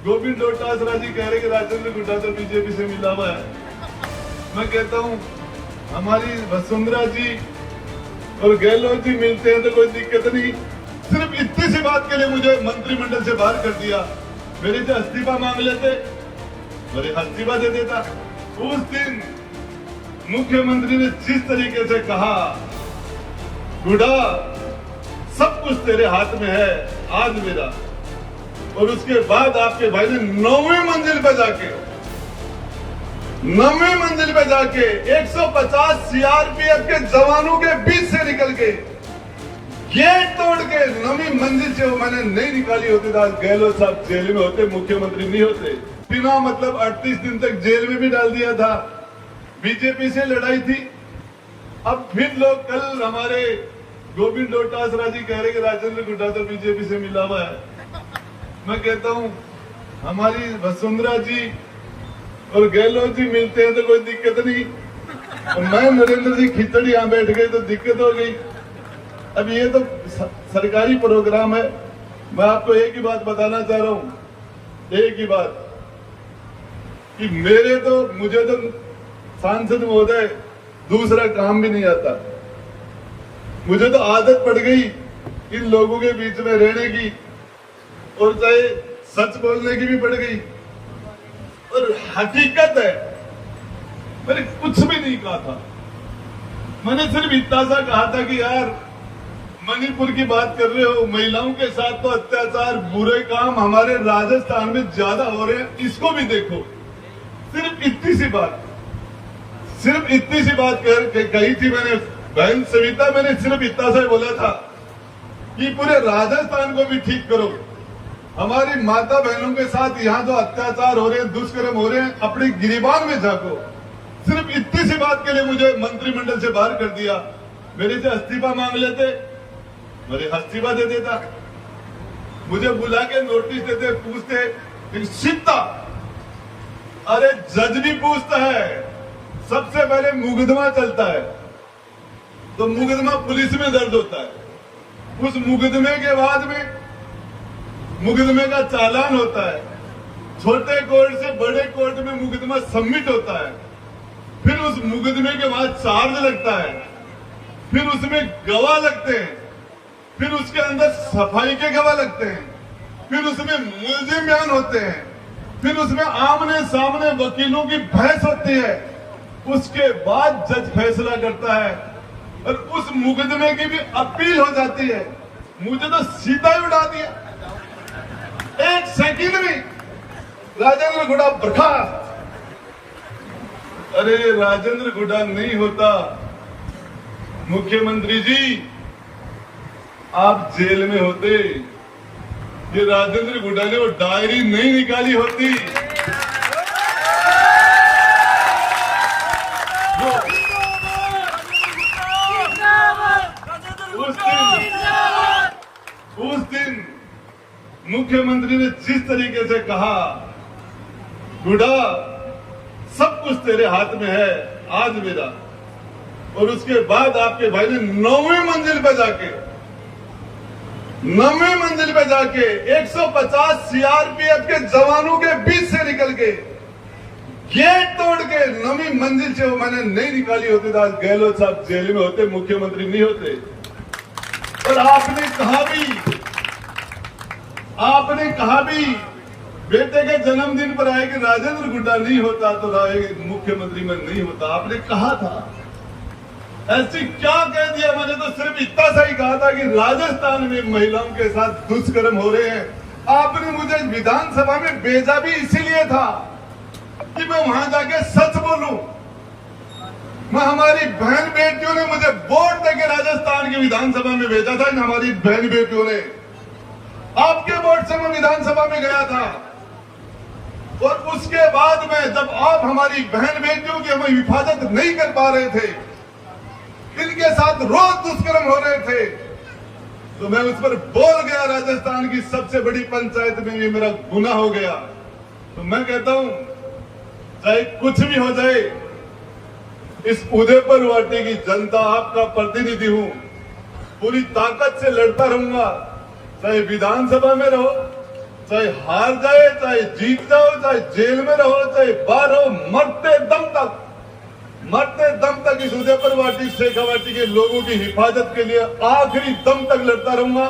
गोविंद डोटासरा जी कह रहे कि राजेंद्र गुड्डा तो बीजेपी से मिला हुआ है। मैं कहता हूँ हमारी वसुंधरा जी और गहलोत जी मिलते हैं तो कोई दिक्कत नहीं। सिर्फ इतनी सी बात के लिए मुझे मंत्रिमंडल से बाहर कर दिया। मेरे से इस्तीफा मांग लेते, मेरे इस्तीफा दे देता। उस दिन मुख्यमंत्री ने जिस तरीके से कहा, गुड्डा सब कुछ तेरे हाथ में है आज मेरा, और उसके बाद आपके भाई ने 9वीं मंजिल पे जाके 150 सीआरपीएफ के जवानों के बीच से निकल के गेट तोड़ के 9वीं मंजिल से वो मैंने नहीं निकाली होती तो आज गहलोत साहब जेल में होते, मुख्यमंत्री नहीं होते। बिना मतलब 38 दिन तक जेल में भी डाल दिया था। बीजेपी से लड़ाई थी। अब फिर लोग कल हमारे गोविंद डोटासरा जी कह रहे कि राजेंद्र गुड्डा तो बीजेपी से मिला हुआ है। मैं कहता हूँ हमारी वसुंधरा जी और गहलोत जी मिलते हैं तो कोई दिक्कत नहीं। मैं नरेंद्र जी खिचड़ी यहाँ बैठ गए तो दिक्कत हो गई। अब ये तो सरकारी प्रोग्राम है। मैं आपको एक ही बात बताना चाह रहा हूँ, एक ही बात कि मुझे तो सांसद महोदय दूसरा काम भी नहीं आता। मुझे तो आदत पड़ गई इन लोगों के बीच में रहने की, और चाहे सच बोलने की भी पड़ गई। और हकीकत है मैंने कुछ भी नहीं कहा था। मैंने सिर्फ इतना सा कहा था कि यार मणिपुर की बात कर रहे हो, महिलाओं के साथ तो अत्याचार बुरे काम हमारे राजस्थान में ज्यादा हो रहे हैं, इसको भी देखो। सिर्फ इतनी सी बात कही थी मैंने। बहन सविता, मैंने सिर्फ इतना सा बोला था कि पूरे राजस्थान को भी ठीक करो। हमारी माता बहनों के साथ यहाँ जो अत्याचार हो रहे हैं, दुष्कर्म हो रहे हैं, अपने गिरिबान में झांको। सिर्फ इतनी सी बात के लिए मुझे मंत्रिमंडल से बाहर कर दिया। मेरे से इस्तीफा मांग लेते, मेरे इस्तीफा दे देता। मुझे बुला के नोटिस देते, पूछते सीधा। अरे जज भी पूछता है, सबसे पहले मुकदमा चलता है तो मुकदमा पुलिस में दर्ज होता है। उस मुकदमे के बाद में मुकदमे का चालान होता है। छोटे कोर्ट से बड़े कोर्ट में मुकदमा सबमिट होता है। फिर उस मुकदमे के बाद चार्ज लगता है, फिर उसमें गवाह लगते हैं, फिर उसके अंदर सफाई के गवाह लगते हैं, फिर उसमें मुलजिम बयान होते हैं, फिर उसमें आमने सामने वकीलों की बहस होती है। उसके बाद जज फैसला करता है और उस मुकदमे की भी अपील हो जाती है। मुझे तो सीधा ही उड़ा दिया, एक सेकंड में राजेंद्र गुड्डा बर्खास्त। अरे राजेंद्र गुड्डा नहीं होता मुख्यमंत्री जी, आप जेल में होते। ये राजेंद्र गुड्डा ने वो डायरी नहीं निकाली होती। उस दिन मुख्यमंत्री ने जिस तरीके से कहा, गुड्डा सब कुछ तेरे हाथ में है आज मेरा, और उसके बाद आपके भाई ने 9वीं मंजिल पे जाके 150 सीआरपीएफ के जवानों के बीच से निकल के गेट तोड़ के 9वीं मंजिल से वो मैंने नहीं निकाली होती तो आज गहलोत साहब जेल में होते, मुख्यमंत्री नहीं होते। और आपने कहा भी बेटे के जन्मदिन पर आए कि राजेंद्र गुड्डा नहीं होता तो मुख्यमंत्री में नहीं होता। आपने कहा था, ऐसी क्या कह दिया? मैंने तो सिर्फ इतना सा ही कहा था कि राजस्थान में महिलाओं के साथ दुष्कर्म हो रहे हैं। आपने मुझे विधानसभा में भेजा भी इसीलिए था कि मैं वहां जाके सच बोलूं। हमारी बहन बेटियों ने मुझे वोट देके राजस्थान की विधानसभा में भेजा था। हमारी बहन बेटियों ने आपके वोट से मैं विधानसभा में गया था, और उसके बाद में जब आप हमारी बहन बेटियों की हमें हिफाजत नहीं कर पा रहे थे, इनके साथ रोज दुष्कर्म हो रहे थे, तो मैं उस पर बोल गया। राजस्थान की सबसे बड़ी पंचायत में ये मेरा गुनाह हो गया। तो मैं कहता हूं चाहे कुछ भी हो जाए, इस उदयपुरवाटी की जनता आपका प्रतिनिधि हूं, पूरी ताकत से लड़ता रहूंगा। चाहे विधानसभा में रहो, चाहे हार जाए, चाहे जीत जाओ, चाहे जेल में रहो, चाहे बाहर हो, मरते दम तक इस उदयपुर वाटी शेखावाटी के लोगों की हिफाजत के लिए आखिरी दम तक लड़ता रहूंगा।